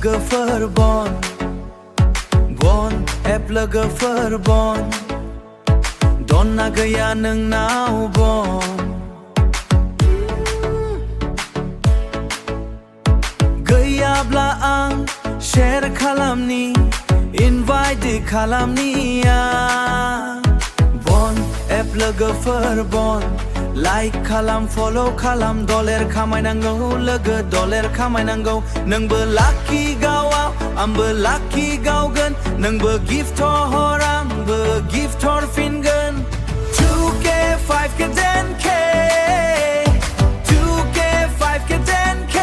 लोगोफोर बन एप लोगोफोर बन दनना गैया नोंनाव बन गैयाब्ला आं शेर खालामनि इनभाइट खालामनि बन एप लोगोफोर बन लाइक खालाम फलो खालाम डलार खामायनांगौ लोगो डलार खामायनांगौ नोंबो लाखि गावाव आंबो लाखि गावगोन नोंबो गिफ्ट हर आंबो गिफ्ट हरफिनगोन 2K 5K 10K 2K 5K 10K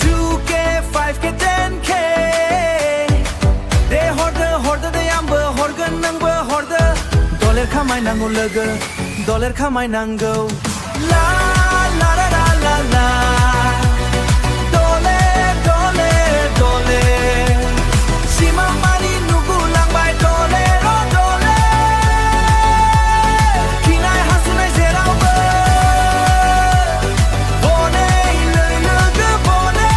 2K 5K 10K दे हरदो दे आंबो हरगोन नोंबो हरदो डलार खामायनांगौ लोगो डलार खामायनांगौ ला ला ला ला ला ला डले डले डले सिमा मानि नुगुलांबाय डले र डले खिनाय हासुनाय जेरावबो बने लोगो बने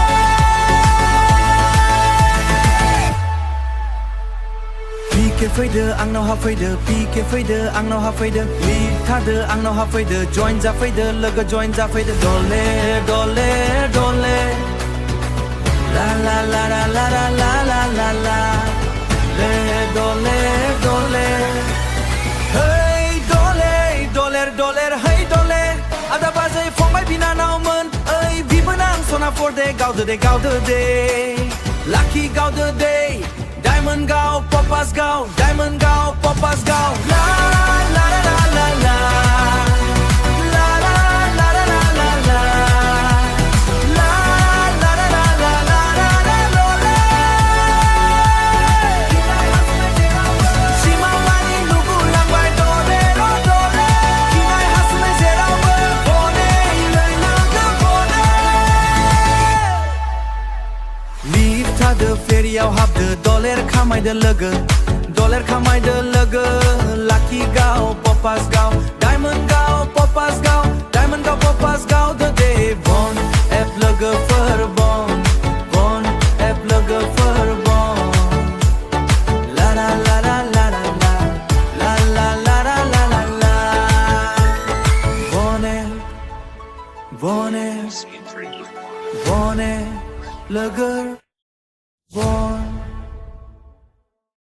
पिके फैदो आंनाव हाबफैदो पिके फैदो आंनाव हाबफैदो लिभ थादो आंनाव हाबफैदो जइन जाफैदो लोगो जइन जाफैदो डले डले डले ला ला ला ला ला ला ला ला ला ले डले डले hey डले डलार डलार hey डले आदा बाजै फंबाय बिनानावमोन ओइ बिबोनां सना फरदे गावदो दे लाखि गावदो दे Diamond गाव पपास गाव Diamond गाव पपास गाव ला ला ला ला ला ला ला ला ला ला ला ला ला ला ला ला ला ला ला लोले सिमा मानि नुगुलांबाय डले र डले खिनाय हासुनाय जेरावबो बने लोगो बने लिभ थादो फेरियाव हाबदो डलार खामायदो लोगो डलार खामायदो लोगो लाखि गाव पपास गाव डायमन्ड गाव पपास गाव डायमन्ड गाव पपास गाव दे बन एप लोगोफोर बन एप लोगोफोर बन ला ला ला ला ला ला ला ला ला ला ला ला ला बने लोगो